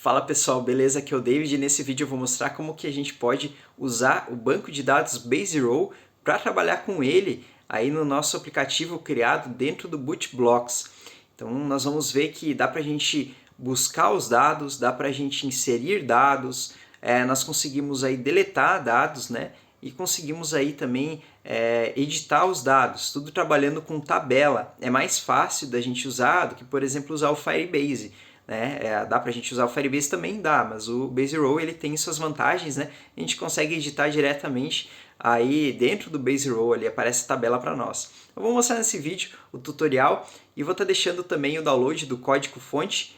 Fala pessoal, beleza? Aqui é o David e nesse vídeo eu vou mostrar como que a gente pode usar o banco de dados Base Row para trabalhar com ele aí no nosso aplicativo criado dentro do BootBlocks. Então nós vamos ver que dá para a gente buscar os dados, dá para a gente inserir dados, nós conseguimos aí deletar dados, né? E conseguimos aí também editar os dados, tudo trabalhando com tabela. É mais fácil da gente usar do que, por exemplo, usar o Firebase. Né? Dá pra gente usar o Firebase também? Dá, mas o Base Row ele tem suas vantagens, né? A gente consegue editar diretamente aí dentro do Base Row, ali aparece a tabela para nós. Eu vou mostrar nesse vídeo o tutorial e vou estar deixando também o download do código-fonte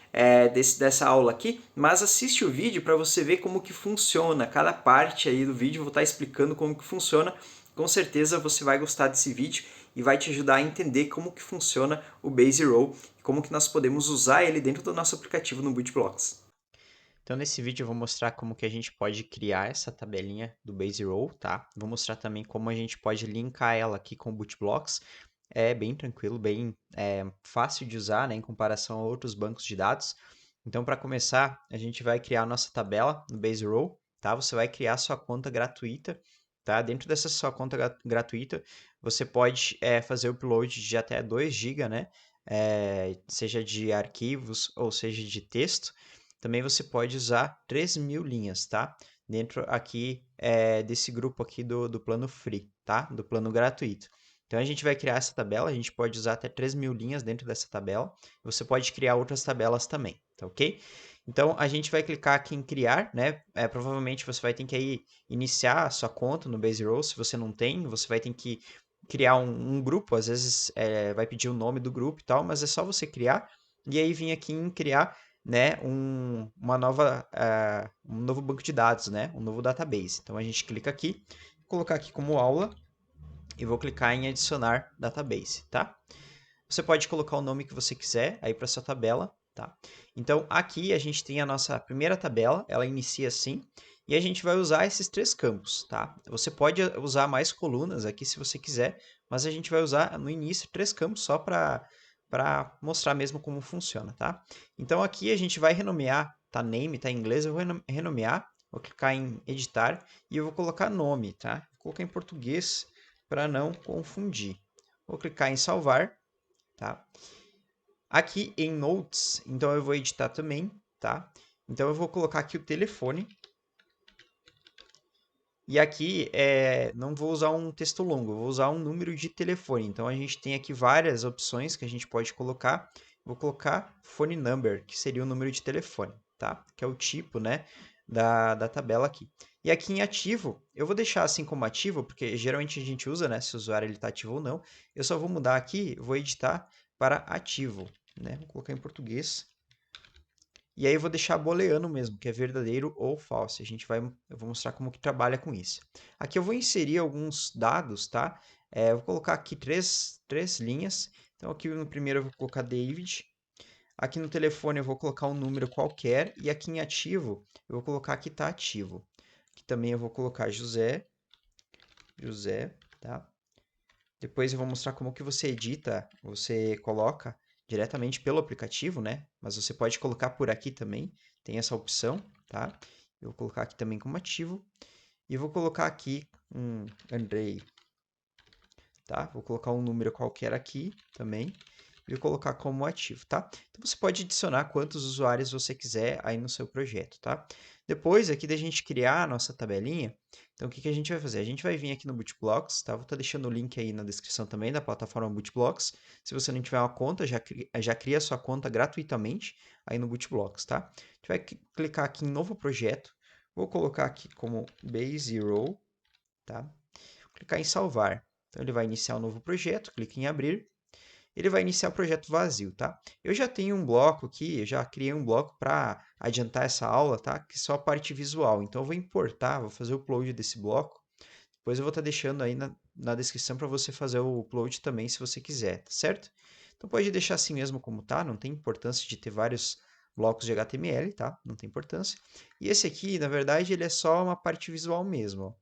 dessa aula aqui, mas assiste o vídeo para você ver como que funciona, cada parte aí do vídeo eu vou estar explicando como que funciona. Com certeza você vai gostar desse vídeo e vai te ajudar a entender como que funciona o Base Row, como que nós podemos usar ele dentro do nosso aplicativo no BootBlocks. Então, nesse vídeo eu vou mostrar como que a gente pode criar essa tabelinha do Base Row, tá? Vou mostrar também como a gente pode linkar ela aqui com o BootBlocks. É bem tranquilo, bem fácil de usar, né, em comparação a outros bancos de dados. Então, para começar, a gente vai criar a nossa tabela no Base Row, tá? Você vai criar sua conta gratuita, tá? Dentro dessa sua conta gratuita, você pode fazer o upload de até 2 GB, né? Seja de arquivos ou seja de texto. Também você pode usar 3.000 linhas, tá? Dentro aqui desse grupo aqui do plano free, tá? Do plano gratuito. Então a gente vai criar essa tabela, a gente pode usar até 3.000 linhas dentro dessa tabela. Você pode criar outras tabelas também, tá ok? Então a gente vai clicar aqui em criar, né? Provavelmente você vai ter que aí iniciar a sua conta no Base Row. Se você não tem, você vai ter que criar um grupo. Às vezes vai pedir o nome do grupo e tal, mas é só você criar e aí vir aqui em criar, né, um novo banco de dados, né, um novo database. Então a gente clica aqui, vou colocar aqui como aula e vou clicar em adicionar database, tá? Você pode colocar o nome que você quiser aí para sua tabela, tá? Então aqui a gente tem a nossa primeira tabela, ela inicia assim, e a gente vai usar esses 3 campos, tá? Você pode usar mais colunas aqui se você quiser, mas a gente vai usar no início 3 campos só para mostrar mesmo como funciona, tá? Então aqui a gente vai renomear, tá name, tá em inglês, eu vou renomear, vou clicar em editar e eu vou colocar nome, tá? Vou colocar em português para não confundir. Vou clicar em salvar, tá? Aqui em Notes, então eu vou editar também, tá? Então eu vou colocar aqui o telefone. E aqui não vou usar um texto longo, eu vou usar um número de telefone. Então a gente tem aqui várias opções que a gente pode colocar. Vou colocar phone number, que seria o número de telefone, tá? Que é o tipo, né, da tabela aqui. E aqui em ativo, eu vou deixar assim como ativo, porque geralmente a gente usa, né, se o usuário está ativo ou não. Eu só vou mudar aqui, vou editar para ativo, né? Vou colocar em português. E aí eu vou deixar booleano mesmo, que é verdadeiro ou falso. Eu vou mostrar como que trabalha com isso. Aqui eu vou inserir alguns dados, tá? Eu vou colocar aqui três linhas. Então aqui no primeiro eu vou colocar David. Aqui no telefone eu vou colocar um número qualquer. E aqui em ativo eu vou colocar que está ativo. Aqui também eu vou colocar José, tá? Depois eu vou mostrar como que você edita, você coloca diretamente pelo aplicativo, né? Mas você pode colocar por aqui também, tem essa opção, tá? Eu vou colocar aqui também como ativo e vou colocar aqui um Andrei, tá? Vou colocar um número qualquer aqui também e vou colocar como ativo, tá? Então você pode adicionar quantos usuários você quiser aí no seu projeto, tá? Depois aqui da gente criar a nossa tabelinha, então o que que a gente vai fazer? A gente vai vir aqui no BootBlocks, tá? Vou estar deixando o link aí na descrição também da plataforma BootBlocks. Se você não tiver uma conta, já cria a sua conta gratuitamente aí no BootBlocks, tá? A gente vai clicar aqui em novo projeto, vou colocar aqui como Base Row, tá? Vou clicar em salvar. Então ele vai iniciar um novo projeto, clique em abrir. Ele vai iniciar o projeto vazio, tá? Eu já tenho um bloco aqui, eu já criei um bloco para adiantar essa aula, tá? Que é só a parte visual. Então eu vou importar, vou fazer o upload desse bloco. Depois eu vou estar deixando aí na descrição para você fazer o upload também, se você quiser, tá certo? Então pode deixar assim mesmo como tá, não tem importância de ter vários blocos de HTML, tá? Não tem importância. E esse aqui, na verdade, ele é só uma parte visual mesmo, ó,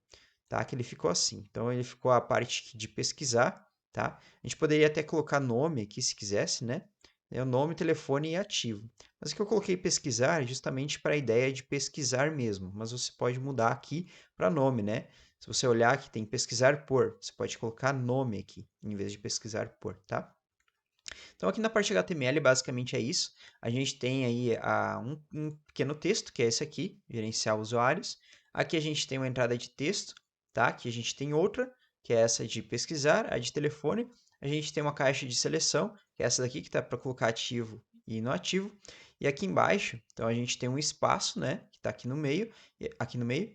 tá? Que ele ficou assim. Então ele ficou a parte de pesquisar, tá? A gente poderia até colocar nome aqui se quisesse, né? É o nome, telefone e ativo. Mas aqui eu coloquei pesquisar justamente para a ideia de pesquisar mesmo. Mas você pode mudar aqui para nome, né? Se você olhar aqui, tem pesquisar por. Você pode colocar nome aqui, em vez de pesquisar por, tá? Então, aqui na parte HTML, basicamente é isso. A gente tem aí um pequeno texto, que é esse aqui, gerenciar usuários. Aqui a gente tem uma entrada de texto, tá? Aqui a gente tem outra, que é essa de pesquisar, a de telefone. A gente tem uma caixa de seleção, que é essa daqui, que está para colocar ativo e não ativo. E aqui embaixo, então a gente tem um espaço, né, que está aqui no meio,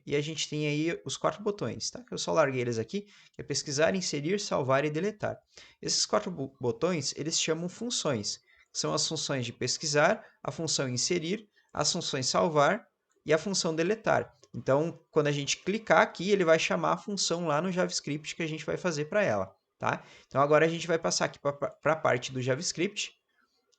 e a gente tem aí os 4 botões, tá? Eu só larguei eles aqui, que é pesquisar, inserir, salvar e deletar. Esses 4 botões, eles chamam funções. São as funções de pesquisar, a função inserir, as funções salvar e a função deletar. Então, quando a gente clicar aqui, ele vai chamar a função lá no JavaScript que a gente vai fazer para ela, tá? Então, agora a gente vai passar aqui para a parte do JavaScript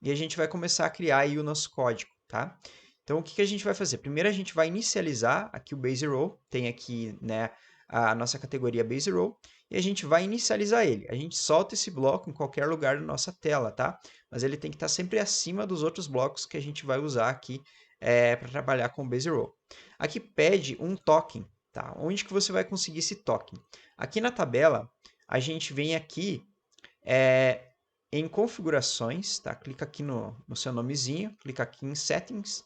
e a gente vai começar a criar aí o nosso código, tá? Então, o que que a gente vai fazer? Primeiro, a gente vai inicializar aqui o Base Row, tem aqui, né, a nossa categoria Base Row, e a gente vai inicializar ele. A gente solta esse bloco em qualquer lugar da nossa tela, tá? Mas ele tem que estar sempre acima dos outros blocos que a gente vai usar aqui para trabalhar com o Base Row. Aqui pede um token, tá? Onde que você vai conseguir esse token? Aqui na tabela, a gente vem aqui é, em configurações, tá? Clica aqui no seu nomezinho, clica aqui em settings,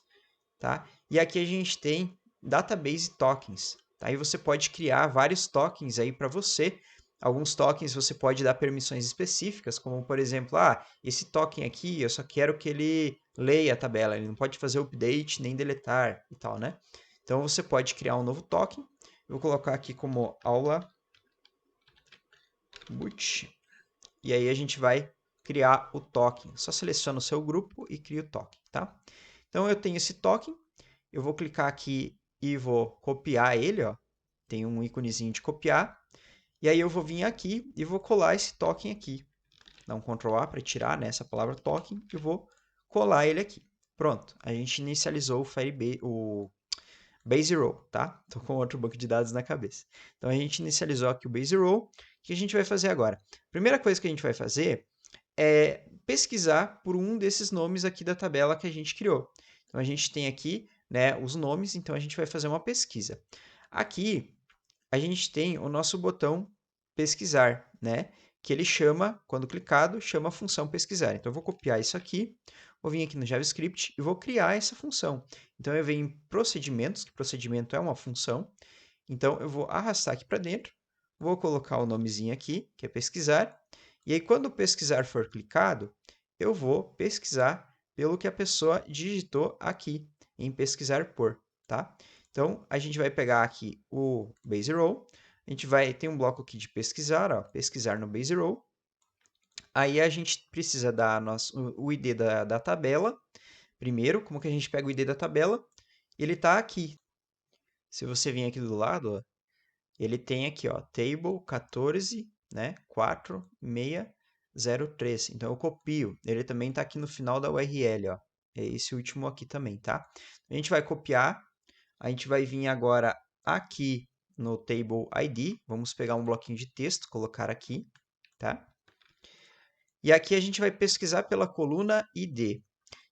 tá? E aqui a gente tem database tokens, tá? Aí você pode criar vários tokens aí para você. Alguns tokens você pode dar permissões específicas, como por exemplo, esse token aqui eu só quero que ele leia a tabela, ele não pode fazer update nem deletar e tal, né? Então você pode criar um novo token. Eu vou colocar aqui como aula boot. E aí a gente vai criar o token. Só seleciona o seu grupo e cria o token, tá? Então eu tenho esse token, eu vou clicar aqui e vou copiar ele, ó. Tem um íconezinho de copiar. E aí eu vou vir aqui e vou colar esse token aqui. Dá um Ctrl A para tirar, né, essa palavra token e vou colar ele aqui. Pronto, a gente inicializou o Base Row, tá? Tô com outro banco de dados na cabeça. Então a gente inicializou aqui o Base Row. O que a gente vai fazer agora? Primeira coisa que a gente vai fazer é pesquisar por um desses nomes aqui da tabela que a gente criou. Então a gente tem aqui, né, os nomes, então a gente vai fazer uma pesquisa. Aqui a gente tem o nosso botão pesquisar, né, que ele chama, quando clicado, chama a função pesquisar. Então eu vou copiar isso aqui, vou vir aqui no JavaScript e vou criar essa função. Então eu venho em procedimentos, que procedimento é uma função. Então eu vou arrastar aqui para dentro, vou colocar o nomezinho aqui, que é pesquisar, e aí quando o pesquisar for clicado, eu vou pesquisar pelo que a pessoa digitou aqui em pesquisar por, tá? Então a gente vai pegar aqui o Base Row, a gente vai ter um bloco aqui de pesquisar, ó, pesquisar no Base Row. Aí a gente precisa dar o ID da tabela. Primeiro, como que a gente pega o ID da tabela? Ele está aqui. Se você vir aqui do lado, ó, ele tem aqui, ó, table 14, né, 4603. Então eu copio. Ele também está aqui no final da URL, ó. É esse último aqui também, tá? A gente vai copiar. A gente vai vir agora aqui no table ID. Vamos pegar um bloquinho de texto, colocar aqui, tá? E aqui a gente vai pesquisar pela coluna ID.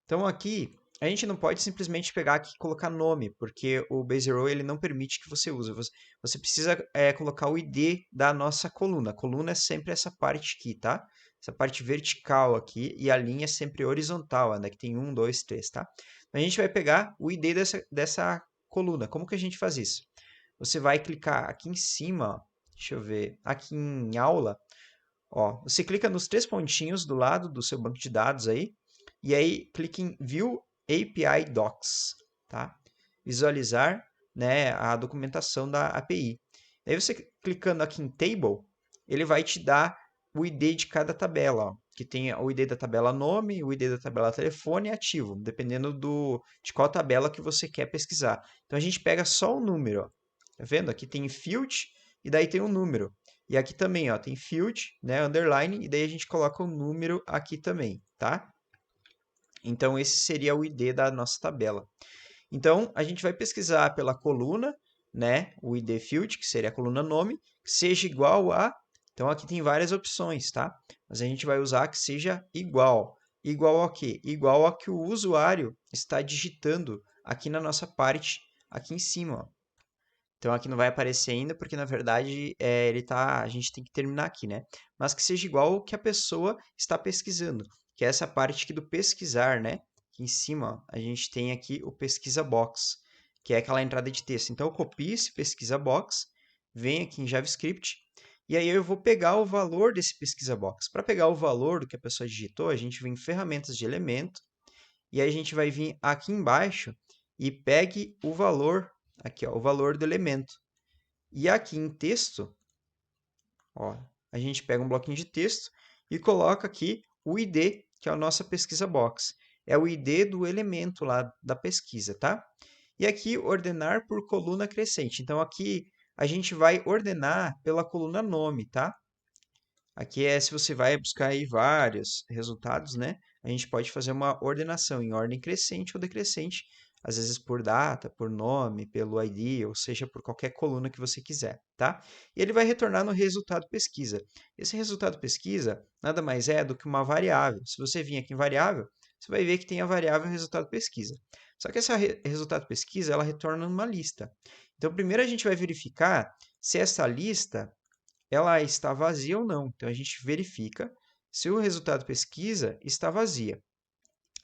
Então aqui a gente não pode simplesmente pegar aqui e colocar nome, porque o Base Row ele não permite que você use. Você precisa colocar o ID da nossa coluna. A coluna é sempre essa parte aqui, tá? Essa parte vertical aqui e a linha é sempre horizontal, né? Que tem 1, 2, 3, tá? A gente vai pegar o ID dessa coluna. Como que a gente faz isso? Você vai clicar aqui em cima, ó, deixa eu ver, aqui em aula, ó, você clica nos 3 pontinhos do lado do seu banco de dados aí, e aí clique em View API Docs, tá? Visualizar, né, a documentação da API. Aí você clicando aqui em Table, ele vai te dar o ID de cada tabela, ó, que tem o ID da tabela nome, o ID da tabela telefone e ativo, dependendo de qual tabela que você quer pesquisar. Então a gente pega só o número, ó. Tá vendo? Aqui tem field e daí tem um número. E aqui também, ó, tem field, né, underline, e daí a gente coloca o número aqui também, tá? Então, esse seria o ID da nossa tabela. Então, a gente vai pesquisar pela coluna, né, o ID field, que seria a coluna nome, que seja igual a... Então, aqui tem várias opções, tá? Mas a gente vai usar que seja igual. igual a quê? Igual a que o usuário está digitando aqui na nossa parte, aqui em cima, ó. Então aqui não vai aparecer ainda, porque na verdade a gente tem que terminar aqui, né? Mas que seja igual ao que a pessoa está pesquisando, que é essa parte aqui do pesquisar, né? Aqui em cima, ó, a gente tem aqui o pesquisa box, que é aquela entrada de texto. Então eu copio esse pesquisa box, venho aqui em JavaScript, e aí eu vou pegar o valor desse pesquisa box. Para pegar o valor do que a pessoa digitou, a gente vem em ferramentas de elemento, e aí a gente vai vir aqui embaixo e pegue o valor, aqui ó, o valor do elemento. E aqui em texto, ó, a gente pega um bloquinho de texto e coloca aqui o ID, que é a nossa pesquisa box. É o ID do elemento lá da pesquisa, tá? E aqui ordenar por coluna crescente. Então aqui a gente vai ordenar pela coluna nome, tá? Aqui é se você vai buscar aí vários resultados, né? A gente pode fazer uma ordenação em ordem crescente ou decrescente, às vezes por data, por nome, pelo ID, ou seja, por qualquer coluna que você quiser, tá? E ele vai retornar no resultado pesquisa. Esse resultado pesquisa nada mais é do que uma variável. Se você vir aqui em variável, você vai ver que tem a variável resultado pesquisa. Só que essa resultado pesquisa, ela retorna numa lista. Então, primeiro a gente vai verificar se essa lista ela está vazia ou não. Então, a gente verifica se o resultado pesquisa está vazia.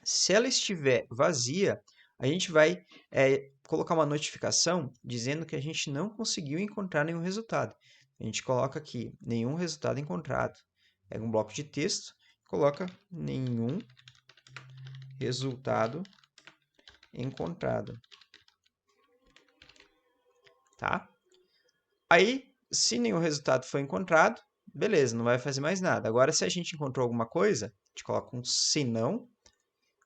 Se ela estiver vazia, a gente vai colocar uma notificação dizendo que a gente não conseguiu encontrar nenhum resultado. A gente coloca aqui, nenhum resultado encontrado. Pega um bloco de texto, coloca nenhum resultado encontrado. Tá? Aí, se nenhum resultado foi encontrado, beleza, não vai fazer mais nada. Agora, se a gente encontrou alguma coisa, a gente coloca um senão.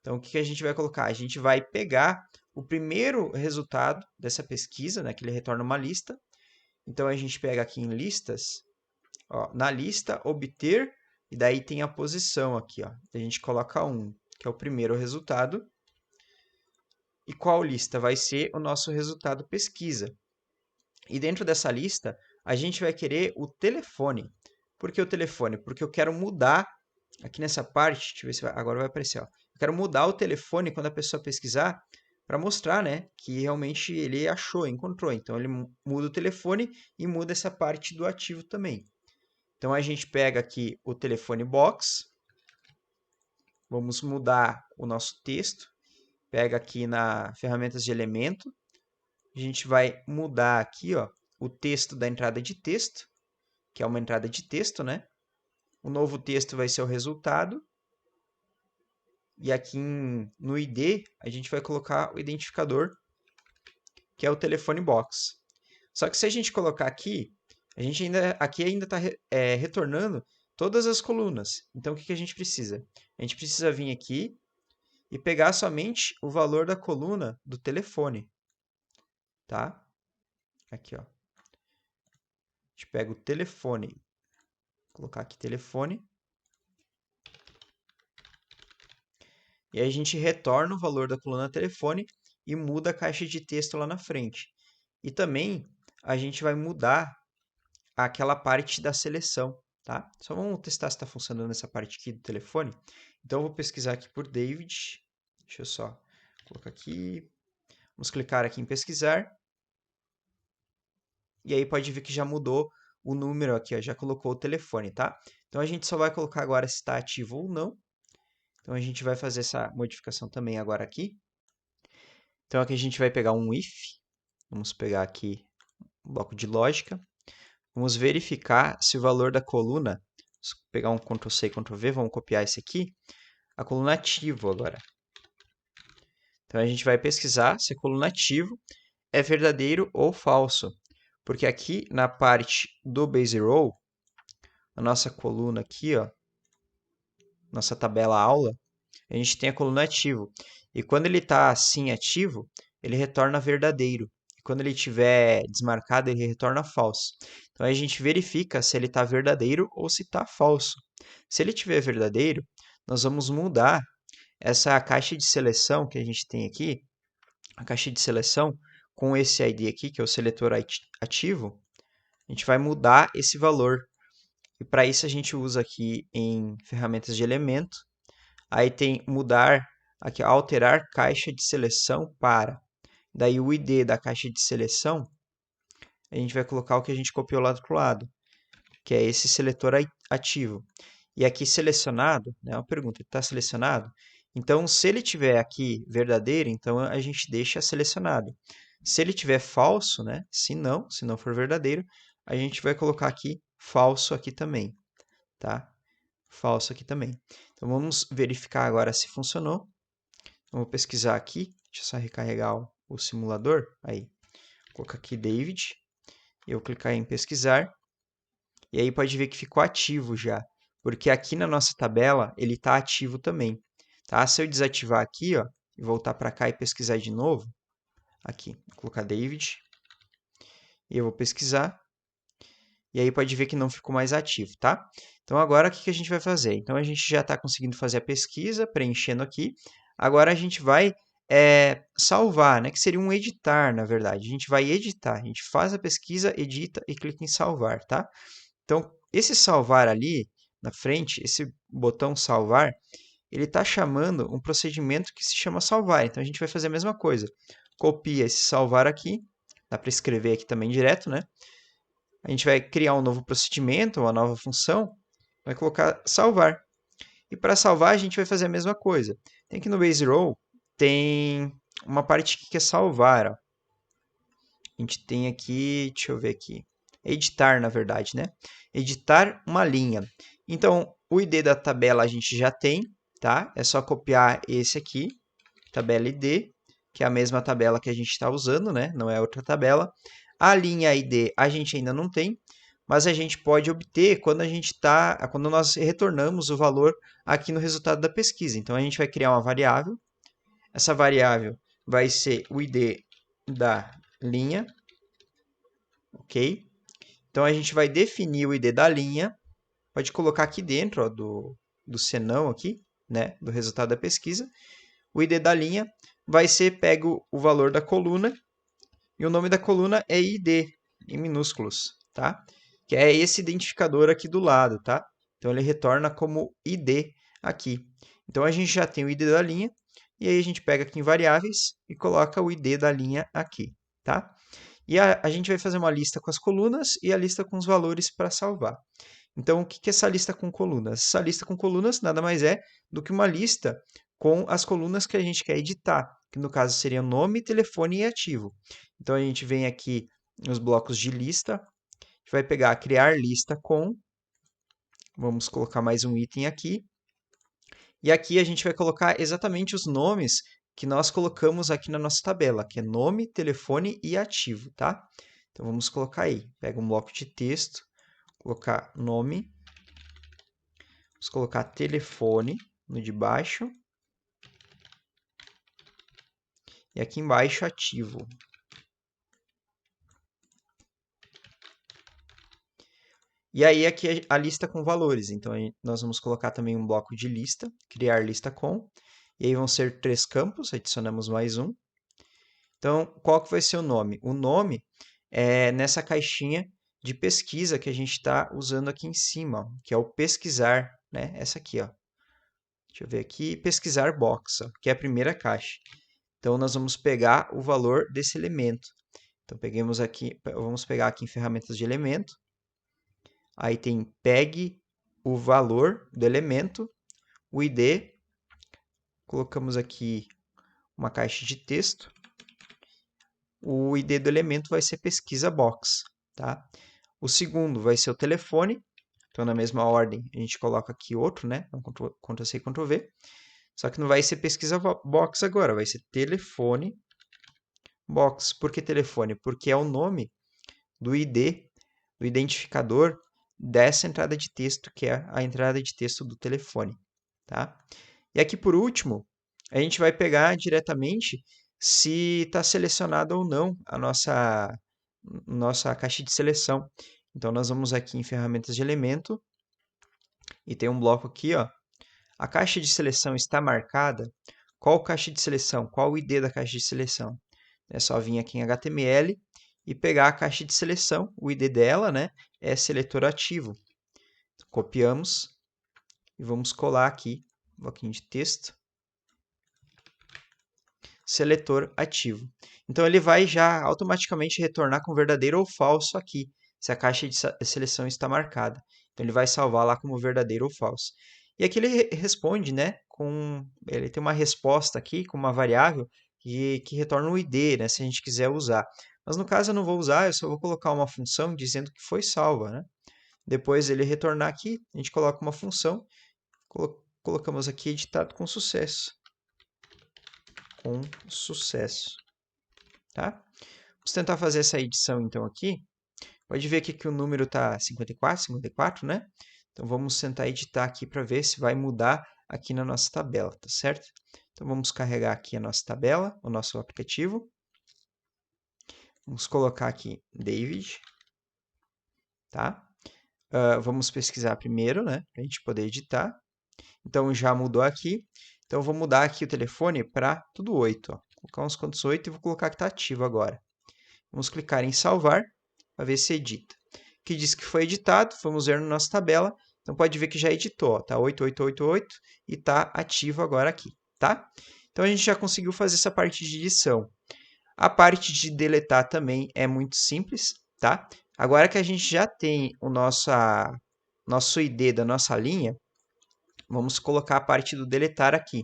Então, o que a gente vai colocar? A gente vai pegar o primeiro resultado dessa pesquisa, né, que ele retorna uma lista. Então, a gente pega aqui em listas, ó, na lista, obter, e daí tem a posição aqui. Ó. A gente coloca 1, que é o primeiro resultado. E qual lista? Vai ser o nosso resultado pesquisa. E dentro dessa lista, a gente vai querer o telefone. Por que o telefone? Porque eu quero mudar, aqui nessa parte, deixa eu ver se agora vai aparecer. Ó. Eu quero mudar o telefone quando a pessoa pesquisar, para mostrar, né, que realmente ele achou, encontrou. Então, ele muda o telefone e muda essa parte do ativo também. Então, a gente pega aqui o telefone box, vamos mudar o nosso texto, pega aqui na ferramentas de elemento, a gente vai mudar aqui, ó, o texto da entrada de texto, que é uma entrada de texto, né? O novo texto vai ser o resultado. E aqui no ID, a gente vai colocar o identificador, que é o telefone box. Só que se a gente colocar aqui, aqui ainda está retornando todas as colunas. Então, o que a gente precisa? A gente precisa vir aqui e pegar somente o valor da coluna do telefone. Tá? Aqui, ó. A gente pega o telefone, vou colocar aqui telefone. E aí a gente retorna o valor da coluna telefone e muda a caixa de texto lá na frente. E também a gente vai mudar aquela parte da seleção, tá? Só vamos testar se está funcionando essa parte aqui do telefone. Então eu vou pesquisar aqui por David. Deixa eu só colocar aqui. Vamos clicar aqui em pesquisar. E aí pode ver que já mudou o número aqui, ó, já colocou o telefone, tá? Então a gente só vai colocar agora se está ativo ou não. Então a gente vai fazer essa modificação também agora aqui. Então aqui a gente vai pegar um if. Vamos pegar aqui um bloco de lógica. Vamos verificar se o valor da coluna, vou pegar um Ctrl+C, Ctrl+V, vamos copiar esse aqui, a coluna ativo agora. Então a gente vai pesquisar se a coluna ativo é verdadeiro ou falso. Porque aqui na parte do base row, a nossa coluna aqui, ó, nossa tabela aula, a gente tem a coluna ativo. E quando ele está assim ativo, ele retorna verdadeiro. E quando ele estiver desmarcado, ele retorna falso. Então a gente verifica se ele está verdadeiro ou se está falso. Se ele estiver verdadeiro, nós vamos mudar essa caixa de seleção que a gente tem aqui, a caixa de seleção com esse ID aqui, que é o seletor ativo, a gente vai mudar esse valor. E para isso a gente usa aqui em ferramentas de elemento Aí tem mudar, aqui, alterar caixa de seleção para. Daí o ID da caixa de seleção, a gente vai colocar o que a gente copiou lá do outro lado, que é esse seletor ativo. E aqui selecionado, né, uma pergunta, está selecionado? Então, se ele tiver aqui verdadeiro, então a gente deixa selecionado. Se ele tiver falso, né, se não for verdadeiro, a gente vai colocar aqui falso aqui também, tá? Falso aqui também. Então, vamos verificar agora se funcionou. Vou pesquisar aqui, deixa eu só recarregar o simulador. Aí, vou colocar aqui David, eu clicar em pesquisar, e aí pode ver que ficou ativo já, porque aqui na nossa tabela ele está ativo também, tá? Se eu desativar aqui, ó, e voltar para cá e pesquisar de novo, aqui, vou colocar David, e eu vou pesquisar, e aí pode ver que não ficou mais ativo, tá? Então agora o que a gente vai fazer? Então a gente já está conseguindo fazer a pesquisa, preenchendo aqui, agora a gente vai salvar, né? Que seria um editar, na verdade. A gente vai editar, a gente faz a pesquisa, edita e clica em salvar, tá? Então, esse salvar ali na frente, esse botão salvar, ele está chamando um procedimento que se chama salvar. Então, a gente vai fazer a mesma coisa. Copia esse salvar aqui, dá para escrever aqui também direto, né? A gente vai criar um novo procedimento, uma nova função, vai colocar salvar. E para salvar, a gente vai fazer a mesma coisa. Tem aqui no Base Row, tem uma parte que é salvar, ó. A gente tem aqui, deixa eu ver aqui, editar, na verdade, né? Editar uma linha. Então, o ID da tabela a gente já tem, tá? É só copiar esse aqui, tabela ID, que é a mesma tabela que a gente está usando, né? Não é outra tabela. A linha ID a gente ainda não tem, mas a gente pode obter quando nós retornamos o valor aqui no resultado da pesquisa. Então, a gente vai criar uma variável. Essa variável vai ser o ID da linha, ok? Então a gente vai definir o ID da linha, pode colocar aqui dentro ó, do senão aqui, né, do resultado da pesquisa. O ID da linha vai ser pego o valor da coluna e o nome da coluna é ID em minúsculos, tá? Que é esse identificador aqui do lado, tá? Então ele retorna como ID aqui. Então a gente já tem o ID da linha e aí a gente pega aqui em variáveis e coloca o ID da linha aqui, tá? E a gente vai fazer uma lista com as colunas e a lista com os valores para salvar. Então, o que é essa lista com colunas? Essa lista com colunas nada mais é do que uma lista com as colunas que a gente quer editar, que no caso seria nome, telefone e ativo. Então, a gente vem aqui nos blocos de lista, a gente vai pegar criar lista com, vamos colocar mais um item aqui, e aqui a gente vai colocar exatamente os nomes que nós colocamos aqui na nossa tabela, que é nome, telefone e ativo, tá? Então vamos colocar aí. Pega um bloco de texto, colocar nome, vamos colocar telefone no de baixo e aqui embaixo ativo. E aí aqui a lista com valores. Então nós vamos colocar também um bloco de lista, criar lista com, e aí vão ser 3 campos, adicionamos mais um. Então, qual que vai ser o nome? O nome é nessa caixinha de pesquisa que a gente está usando aqui em cima, ó, que é o pesquisar, né? Essa aqui, ó. Deixa eu ver aqui, pesquisar box, ó, que é a primeira caixa. Então, nós vamos pegar o valor desse elemento. Então, vamos pegar aqui em ferramentas de elemento. Aí tem pegue o valor do elemento, o ID. Colocamos aqui uma caixa de texto. O ID do elemento vai ser pesquisa box, tá? O segundo vai ser o telefone. Então, na mesma ordem, a gente coloca aqui outro, né? Ctrl+C, Ctrl+V. Só que não vai ser pesquisa box agora, vai ser telefone box. Por que telefone? Porque é o nome do ID, do identificador dessa entrada de texto, que é a entrada de texto do telefone, tá? E aqui, por último, a gente vai pegar diretamente se está selecionada ou não a nossa caixa de seleção. Então, nós vamos aqui em ferramentas de elemento e tem um bloco aqui, ó. A caixa de seleção está marcada. Qual caixa de seleção? Qual o ID da caixa de seleção? É só vir aqui em HTML e pegar a caixa de seleção. O ID dela, né, é seletor ativo. Copiamos e vamos colar aqui bloquinho de texto, seletor ativo. Então ele vai já automaticamente retornar com verdadeiro ou falso aqui, se a caixa de seleção está marcada. Então ele vai salvar lá como verdadeiro ou falso. E aqui ele responde, né, ele tem uma resposta aqui com uma variável que retorna o ID, né, se a gente quiser usar. Mas no caso eu não vou usar, eu só vou colocar uma função dizendo que foi salva, né? Depois ele retornar aqui, a gente coloca uma função, colocamos aqui editado com sucesso. Com sucesso, tá? Vamos tentar fazer essa edição então aqui. Pode ver aqui que o número está 54, né? Então vamos tentar editar aqui para ver se vai mudar aqui na nossa tabela, tá certo? Então vamos carregar aqui a nossa tabela, o nosso aplicativo. Vamos colocar aqui David, tá? Vamos pesquisar primeiro, né? Para a gente poder editar. Então já mudou aqui. Então eu vou mudar aqui o telefone para tudo 8. Ó. Vou colocar uns quantos 8 e vou colocar que está ativo agora. Vamos clicar em salvar para ver se edita. Aqui diz que foi editado, vamos ver na nossa tabela. Então pode ver que já editou, está 8888 e está ativo agora aqui, tá? Então a gente já conseguiu fazer essa parte de edição. A parte de deletar também é muito simples, tá? Agora que a gente já tem o nosso ID da nossa linha, vamos colocar a parte do deletar aqui.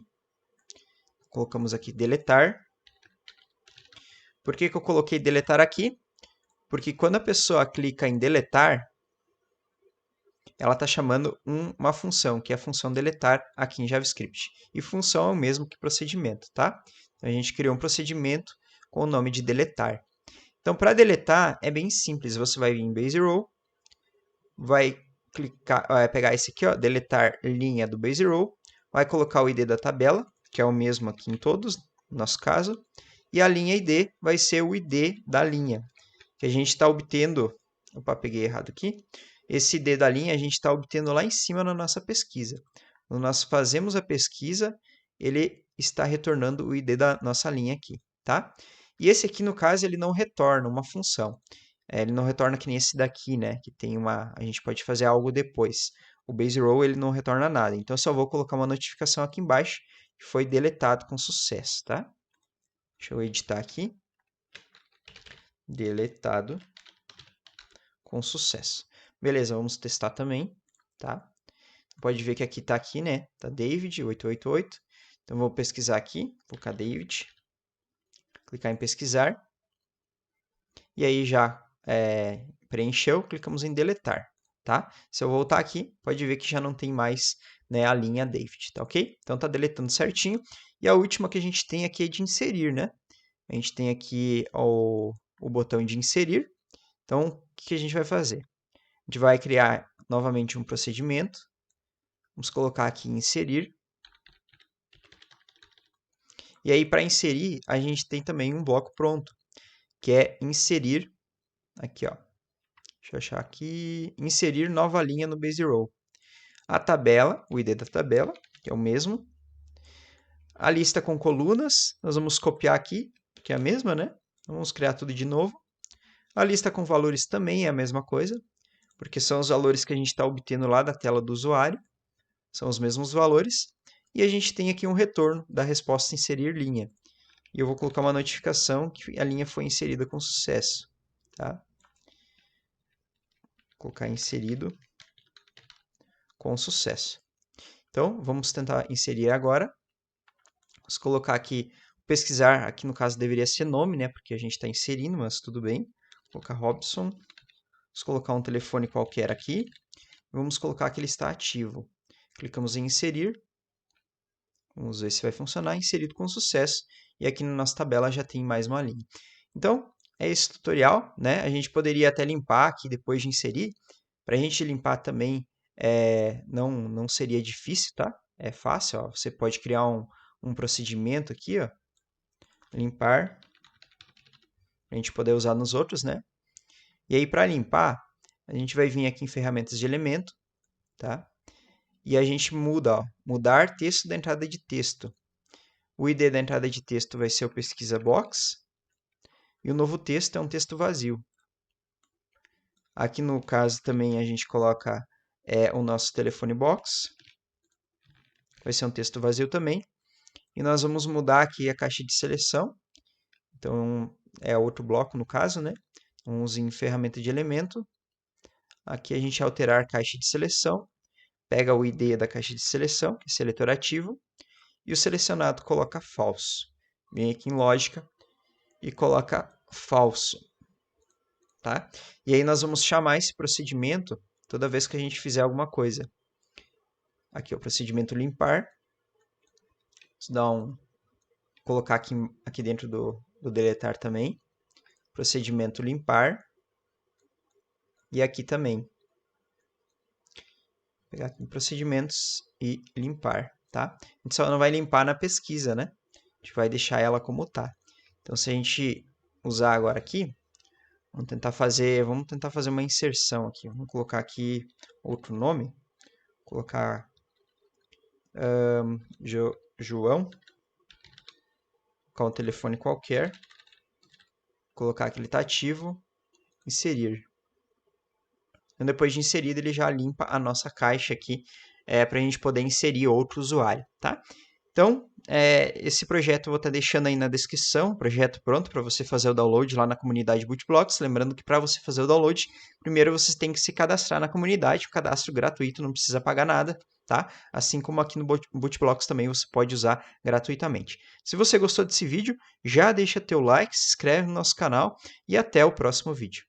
Colocamos aqui deletar. Por que eu coloquei deletar aqui? Porque quando a pessoa clica em deletar, ela está chamando uma função, que é a função deletar aqui em JavaScript. E função é o mesmo que procedimento, tá? Então, a gente criou um procedimento com o nome de deletar. Então, para deletar, é bem simples. Você vai vir em Base Row, vai pegar esse aqui, ó, deletar linha do Base Row, vai colocar o ID da tabela, que é o mesmo aqui em todos, no nosso caso, e a linha ID vai ser o ID da linha, que a gente está obtendo. Opa, peguei errado aqui. Esse ID da linha a gente está obtendo lá em cima na nossa pesquisa. Quando nós fazemos a pesquisa, ele está retornando o ID da nossa linha aqui, tá? E esse aqui, no caso, ele não retorna uma função. Ele não retorna que nem esse daqui, né? Que tem a gente pode fazer algo depois. O base row ele não retorna nada. Então, eu só vou colocar uma notificação aqui embaixo que foi deletado com sucesso, tá? Deixa eu editar aqui. Deletado com sucesso. Beleza, vamos testar também, tá? Pode ver que aqui tá aqui, né? Tá David 888. Então vou pesquisar aqui, colocar David, clicar em pesquisar. E aí já preencheu, clicamos em deletar, tá? Se eu voltar aqui, pode ver que já não tem mais, né, a linha David, tá ok? Então tá deletando certinho. E a última que a gente tem aqui é de inserir, né? A gente tem aqui o botão de inserir. Então, o que a gente vai fazer? A gente vai criar novamente um procedimento. Vamos colocar aqui inserir. E aí, para inserir, a gente tem também um bloco pronto, que é inserir, aqui, ó. Deixa eu achar aqui, inserir nova linha no Base Row. A tabela, o ID da tabela, que é o mesmo. A lista com colunas, nós vamos copiar aqui, que é a mesma, né? Vamos criar tudo de novo. A lista com valores também é a mesma coisa, porque são os valores que a gente está obtendo lá da tela do usuário. São os mesmos valores. E a gente tem aqui um retorno da resposta inserir linha. E eu vou colocar uma notificação que a linha foi inserida com sucesso. Tá? Vou colocar inserido com sucesso. Então, vamos tentar inserir agora. Vamos colocar aqui, pesquisar, aqui no caso deveria ser nome, né? Porque a gente está inserindo, mas tudo bem. Vou colocar Robson. Vamos colocar um telefone qualquer aqui. Vamos colocar que ele está ativo. Clicamos em inserir. Vamos ver se vai funcionar. Inserido com sucesso. E aqui na nossa tabela já tem mais uma linha. Então, é esse tutorial, né? A gente poderia até limpar aqui depois de inserir. Para a gente limpar também não seria difícil, tá? É fácil, ó. Você pode criar um procedimento aqui, ó. Limpar. A gente poder usar nos outros, né? E aí, para limpar, a gente vai vir aqui em ferramentas de elemento, tá? E a gente muda, ó, mudar texto da entrada de texto. O ID da entrada de texto vai ser o pesquisa box. E o novo texto é um texto vazio. Aqui no caso também a gente coloca o nosso telefone box. vai ser um texto vazio também. E nós vamos mudar aqui a caixa de seleção. Então, é outro bloco no caso, né? Vamos em ferramenta de elemento. Aqui a gente alterar caixa de seleção. Pega o ID da caixa de seleção, que é seletor ativo. E o selecionado coloca falso. Vem aqui em lógica e coloca falso. Tá? E aí nós vamos chamar esse procedimento toda vez que a gente fizer alguma coisa. Aqui é o procedimento limpar. Vamos colocar aqui dentro do deletar também. Procedimento limpar. E aqui também. Vou pegar aqui em procedimentos e limpar. Tá? A gente só não vai limpar na pesquisa, né? A gente vai deixar ela como tá. Então, se a gente usar agora aqui, vamos tentar fazer uma inserção aqui. Vamos colocar aqui outro nome. Vou colocar João. Colocar um telefone qualquer. Colocar que ele está ativo. Inserir. Então, depois de inserido, ele já limpa a nossa caixa aqui para a gente poder inserir outro usuário, tá? Então, esse projeto eu vou estar deixando aí na descrição, projeto pronto para você fazer o download lá na comunidade BootBlocks. Lembrando que para você fazer o download, primeiro você tem que se cadastrar na comunidade, o cadastro gratuito, não precisa pagar nada, tá? Assim como aqui no BootBlocks também você pode usar gratuitamente. Se você gostou desse vídeo, já deixa teu like, se inscreve no nosso canal e até o próximo vídeo.